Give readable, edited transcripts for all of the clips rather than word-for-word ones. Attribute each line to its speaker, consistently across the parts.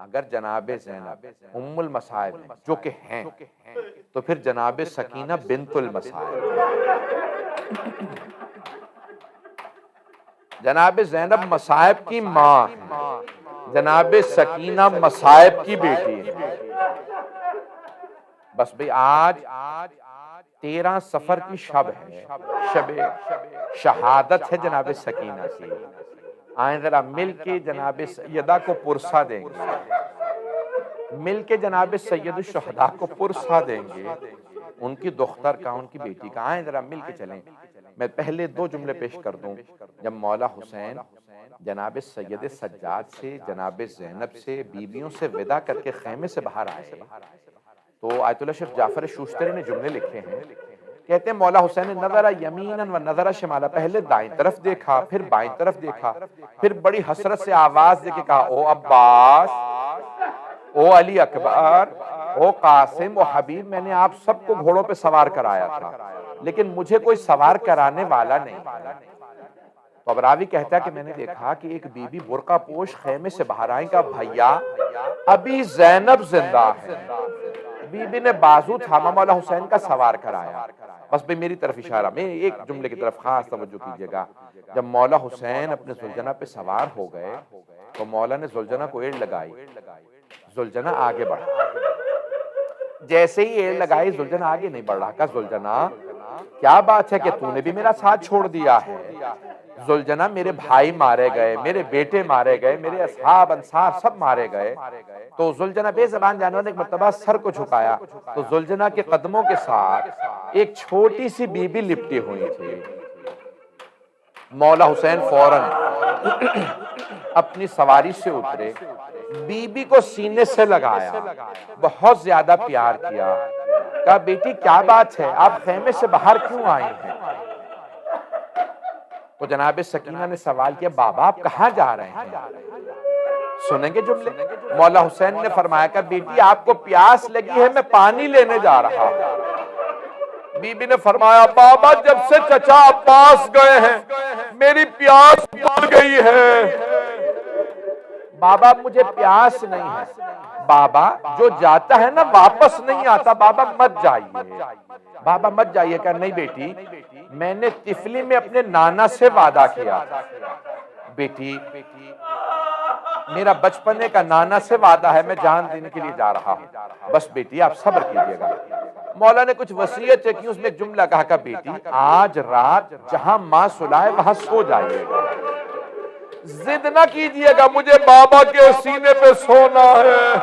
Speaker 1: اگر جناب زینب ام المصائب ہیں جو کہ ہیں تو پھر جناب سکینہ بنت المصائب، جناب زینب مصائب کی ماں ہے، جناب سکینہ مصائب کی بیٹی ہے۔ بس بھئی آج 13 صفر کی شب ہے، شب شہادت ہے جناب سکینہ کی۔ آئیں ذرا مل کے جناب سیدہ کو پرسا دیں گے، مل کے جناب سید الشہداء کو پرسا دیں گے، ان کی دختر کا، ان کی بیٹی کا۔ آئیں ذرا مل کے چلیں۔ میں پہلے 2 جملے پیش کر دوں۔ جب مولا حسین جناب سید سجاد سے، جناب زینب سے، بیویوں سے ودا کر کے خیمے سے باہر آئے تو آیت اللہ شیخ جعفر شوشتری نے جملے لکھے ہیں، کہتے ہیں مولا حسین نے نظر یمینا و نظر شمالا، پہلے دائیں طرف دیکھا، پھر بائیں طرف دیکھا، پھر بڑی حسرت سے آواز دے کے کہا او عباس، او علی اکبر، او قاسم، او حبیب، میں نے آپ سب کو گھوڑوں پہ سوار کرایا تھا لیکن مجھے کوئی سوار کرانے والا نہیں۔ تو اب راوی کہتا ہے کہ میں نے دیکھا کہ ایک بی بی برقع پوش خیمے سے باہر آئیں، کہا بھیا ابھی زینب زندہ ہے۔ بی بی نے بازو تھاما، مولا حسین کا سوار کرایا۔ بس بھئی میری طرف اشارہ، میں ایک جملے کی طرف خاص توجہ کیجئے گا۔ جب مولا حسین اپنے زلجنہ پہ سوار ہو گئے تو مولا نے زلجنہ کو ایڑ لگائی، زلجنہ آگے بڑھا۔ جیسے ہی ایڑ لگائی زلجنہ آگے نہیں بڑھ رہا، کہا زلجنہ کیا بات ہے کہ تو نے بھی میرا ساتھ چھوڑ دیا ہے؟ زلجنہ میرے بھائی مارے گئے، میرے بیٹے مارے گئے، میرے اصحاب انصار سب مارے گئے۔ تو زلجنہ بے زبان جانور نے ایک مرتبہ سر کو جھکایا تو زلجنہ کے قدموں کے ساتھ ایک چھوٹی سی بی بی لپٹی ہوئی تھی۔ مولا حسین فوراً اپنی سواری سے اترے، بی بی کو سینے سے لگایا، بہت زیادہ پیار کیا، کہا بیٹی کیا بات ہے، آپ خیمے سے باہر کیوں آئی ہیں؟ تو جناب سکینہ نے سوال کیا بابا آپ کہاں جا رہے ہیں؟ سنیں گے جملے؟ مولا حسین نے فرمایا کہ بیٹی آپ کو پیاس لگی ہے، میں پانی لینے جا رہا ہوں۔ بی بی نے فرمایا بابا جب سے چچا عباس گئے ہیں میری پیاس بڑھ گئی ہے۔ بابا مجھے پیاس نہیں ہے۔ بابا جو جاتا ہے نا واپس نہیں آتا، بابا مت جائیے، بابا مت جائیے۔ کہا نہیں بیٹی میں نے طفلی میں اپنے نانا سے وعدہ کیا تھا، بیٹی میرا بچپنے کا نانا سے وعدہ ہے، میں جان دینے کے لیے جا رہا ہوں، بس بیٹی آپ صبر کیجئے گا۔ مولا نے کچھ وصیت کی، اس میں ایک جملہ کہا کہ بیٹی آج رات جہاں ماں سلائے وہاں سو جائیے گا، ضد نہ کیجئے گا مجھے بابا کے سینے پہ سونا ہے۔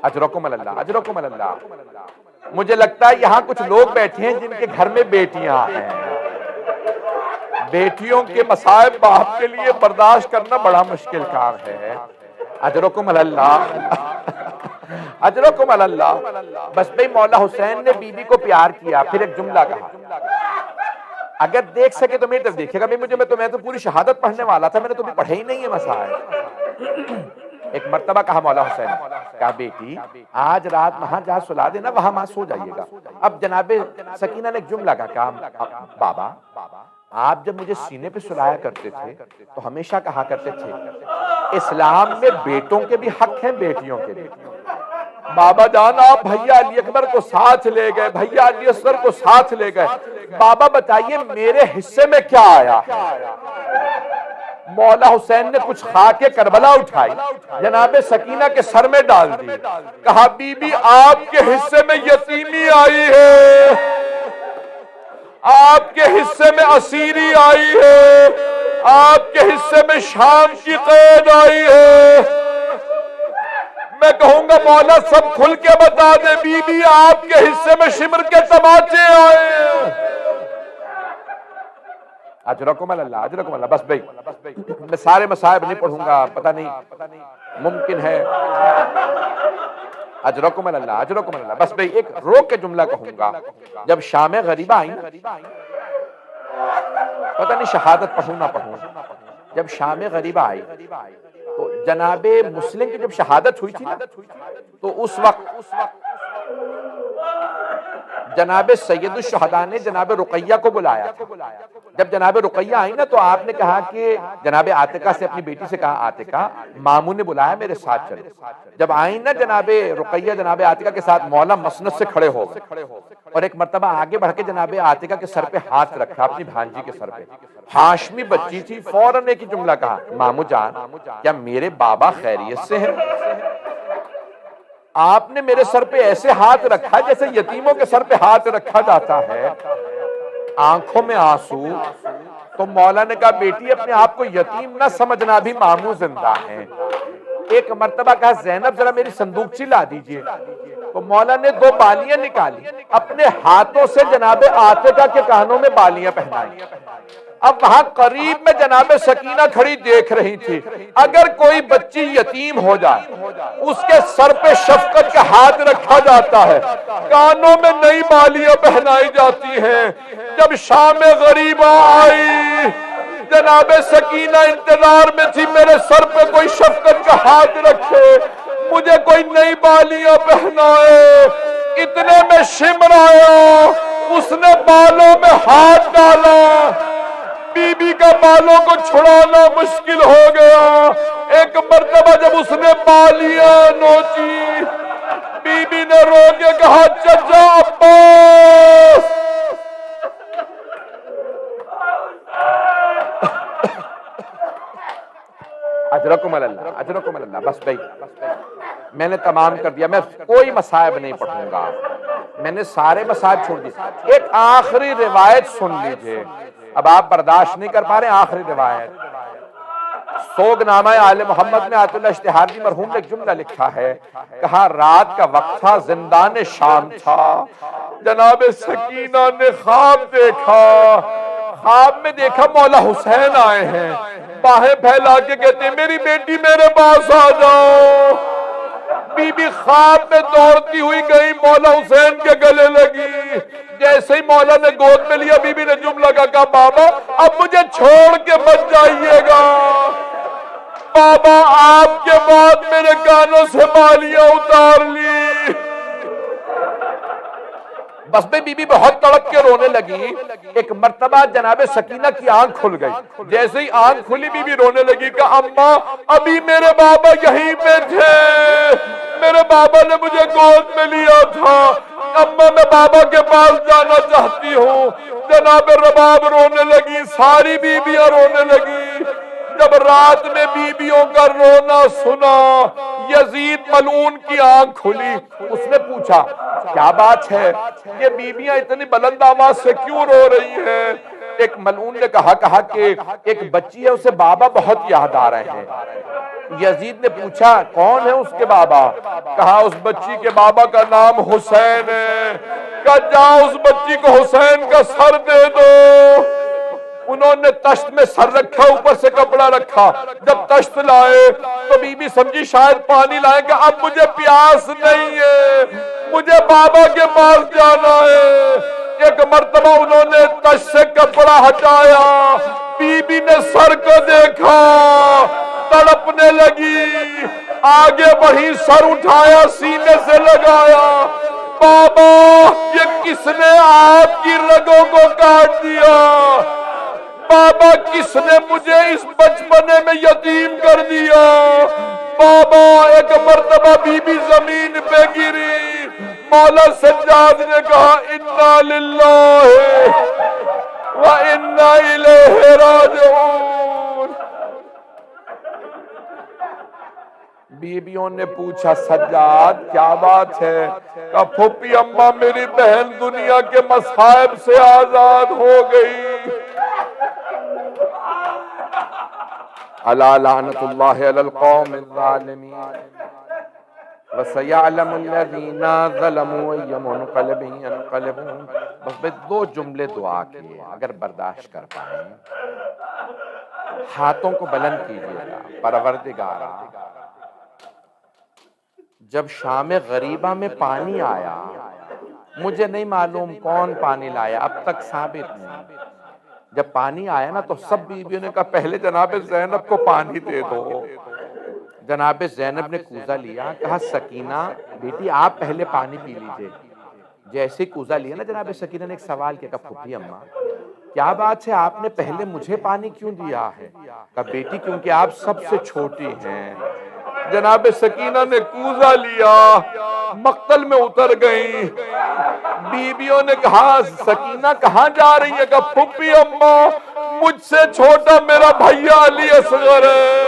Speaker 1: اجرکم اللہ، اجرکم اللہ۔ مجھے لگتا ہے یہاں کچھ لوگ بیٹھے ہیں جن کے گھر میں بیٹیاں ہیں، بیٹیوں کے مصائب باپ کے لیے برداشت کرنا بڑا مشکل کام ہے۔ اجرکم اللہ، اجرکم اللہ۔ بس بھئی مولا حسین نے بی بی کو پیار کیا، پھر ایک جملہ کہا اگر دیکھ سکے تو میری طرف دیکھے گا۔ میں تو پوری شہادت پڑھنے والا تھا، میں نے تو بھی پڑھے ہی نہیں ہے مسائل۔ ایک مرتبہ کہا مولا حسین، کہا بیٹی آج رات وہاں جہاں سلا دینا وہاں ماں سو جائیے گا۔ اب جناب سکینہ نے ایک جملہ کہا بابا آپ جب مجھے سینے پہ سلایا کرتے تھے تو ہمیشہ کہا کرتے تھے اسلام میں بیٹوں کے بھی حق ہیں بیٹیوں کے بھی۔ بابا جان آپ بھیا علی اکبر کو ساتھ لے گئے، بھیا علی اصغر کو ساتھ لے گئے، بابا بتائیے میرے حصے میں کیا آیا ہے؟ مولا حسین نے کچھ خاک کربلا اٹھائی، جناب سکینہ کے سر میں ڈال دی، کہا بی بی آپ کے حصے میں یتیمی آئی ہے، آپ کے حصے میں اسیری آئی ہے، آپ کے حصے میں شام کی قید آئی ہے۔ میں کہوں گا مولا سب کھل کے بتا دے بی بی آپ کے حصے میں شمر کے تماچے آئے ہیں۔ اجرکم اللہ، اجرکم اللہ۔ بس بھئی میں سارے مصائب نہیں پڑھوں گا، پتہ نہیں ممکن ہے۔ اجرکم اللہ، اجرکم اللہ۔ بس بھئی ایک روک کے جملہ کہوں گا، جب شام غریبہ آئی پتہ نہیں شہادت پڑھوں نہ پڑھوں، جب شام غریبہ آئی تو جناب مسلم کی جب شہادت ہوئی تھی نا تو اس وقت جناب سید الشہداء نے جناب رقیہ کو بلایا تھا. جب جناب رقیہ آئی نا تو آپ نے کہا کہ جناب عاتقہ سے اپنی بیٹی سے کہا عاتقہ ماموں نے بلایا میرے ساتھ چلو. جب آئی نا جناب رقیہ جناب عاتقہ کے ساتھ مولا مسند سے کھڑے ہو گئے اور ایک مرتبہ آگے بڑھ کے جناب عاتقہ کے سر پہ ہاتھ رکھا اپنی بھانجی کے سر پہ. ہاشمی بچی تھی, فوراً ایک ہی جملہ کہا ماموں جان کیا میرے بابا خیریت سے ہیں؟ آپ نے میرے سر پہ ایسے ہاتھ رکھا جیسے یتیموں کے سر پہ ہاتھ رکھا جاتا ہے, آنکھوں میں آنسو. تو مولا نے کہا بیٹی اپنے آپ کو یتیم نہ سمجھنا, بھی ماموں زندہ ہیں. ایک مرتبہ کہا زینب ذرا میری صندوقچی لا دیجئے. تو مولا نے 2 بالیاں نکالی, اپنے ہاتھوں سے جناب عاتقہ کے کانوں میں بالیاں پہنائی. اب وہاں قریب میں جناب سکینہ کھڑی دیکھ رہی تھی, اگر کوئی بچی یتیم ہو جائے اس کے سر پہ شفقت کا ہاتھ رکھا جاتا ہے, کانوں میں نئی بالیاں پہنائی جاتی ہیں. جب شام غریبہ آئی جناب سکینہ انتظار میں تھی میرے سر پہ کوئی شفقت کا ہاتھ رکھے, مجھے کوئی نئی بالیاں پہنائے. اتنے میں شمر آیا, اس نے بالوں میں ہاتھ ڈالا, بی بی کا بالوں کو چھڑانا مشکل ہو گیا. ایک مرتبہ جب اس نے بالیاں نوچی, بی بی نے رو کے کہا چچا عباس. اجرکم اللہ, اجرکم اللہ. بس بھائی میں نے تمام کر دیا, میں کوئی مصائب نہیں پڑھوں گا, میں نے سارے مصائب چھوڑ دیے. ایک آخری روایت سن لیجئے, اب آپ برداشت نہیں کر پا رہے. آخری روایت سوگ نامہ آل محمد میں آیت اللہ اشتہاری مرحوم نے ایک جملہ لکھا ہے, کہا رات کا وقت تھا, زندان شام تھا, جناب سکینہ نے خواب دیکھا. خواب میں دیکھا مولا حسین آئے ہیں, باہیں پھیلا کے کہتے ہیں میری بیٹی میرے پاس آ جاؤ. بی بی خواب میں دوڑتی ہوئی گئی, مولا حسین کے گلے لگی. جیسے ہی مولا نے گود میں لیا, بی بی نے جملہ کہا بابا اب مجھے چھوڑ کے مت جائیے گا, بابا آپ کے بعد میرے کانوں سے بالیاں اتار لی. بس میں بی بی بہت تڑپ کے رونے لگی. ایک مرتبہ جناب سکینہ کی آنکھ کھل گئی, جیسے ہی آنکھ کھلی بی بی رونے لگی کہ اماں ابھی میرے بابا یہیں پہ تھے, میرے بابا نے مجھے گود میں لیا تھا, اماں میں بابا کے پاس جانا چاہتی ہوں. جناب رباب رونے لگی, ساری بیویاں رونے لگی. جب رات میں بیویوں کا رونا سنا, یزید ملعون کی آنکھ کھلی. اس نے پوچھا کیا بات ہے, یہ بیویاں اتنی بلند آواز سے کیوں رو رہی ہیں؟ ایک ملعون نے کہا کہ ایک بچی ہے, اسے بابا بہت یاد آ رہے ہیں. یزید نے پوچھا کون ہے اس کے بابا؟ کہا اس بچی کے بابا کا نام حسین ہے. کہا جاؤ اس بچی کو حسین کا سر دے دو. انہوں نے تشت میں سر رکھا, اوپر سے کپڑا رکھا. جب تشت لائے تو بی بی سمجھی شاید پانی لائے, کہ اب مجھے پیاس نہیں ہے, مجھے بابا کے پاس جانا ہے. ایک مرتبہ انہوں نے تشت سے کپڑا ہٹایا, بی بی نے سر کو دیکھا, تڑپنے لگی, آگے بڑھی, سر اٹھایا, سینے سے لگایا, بابا یہ کس نے آپ کی رگوں کو کاٹ دیا؟ بابا کس نے مجھے اس بچپنے میں یتیم کر دیا؟ بابا ایک مرتبہ بی بی زمین پہ گری. مولا سجاد نے کہا انا للہ و انا الیہ راجعون. بیویوں نے پوچھا سجاد کیا بات ہے؟ کہا پھوپھی اماں میری بہن دنیا کے مصائب سے آزاد ہو گئی. الا لعنت اللہ علی القوم الظالمین وسیعلم الذین ظلموا ای منقلب ینقلبون. بس میں 2 جملے دعا کیے, اگر برداشت کر پائیں. ہاتھوں کو بلند کیجیے گا. پروردگارا جب شام غریبہ میں پانی آیا, مجھے نہیں معلوم کون پانی لایا, اب تک ثابت نہیں. جب پانی آیا نا تو سب بیویوں نے کہا پہلے جناب زینب کو پانی دے دو. جناب زینب نے کوزہ لیا, کہا سکینہ بیٹی آپ پہلے پانی پی لیجئے. جیسے کوزہ لیا نا جناب سکینہ نے ایک سوال کیا، کہا پھوپھی اماں کیا بات ہے آپ نے پہلے مجھے پانی کیوں دیا ہے؟ کہا بیٹی کیونکہ آپ سب سے چھوٹی ہیں۔ جناب سکینہ نے کوزہ لیا، مقتل میں اتر گئیں۔ بیویوں نے کہا سکینہ کہاں جا رہی ہے؟ کہا پھوپھی اماں مجھ سے چھوٹا میرا بھیا علی اصغر ہے۔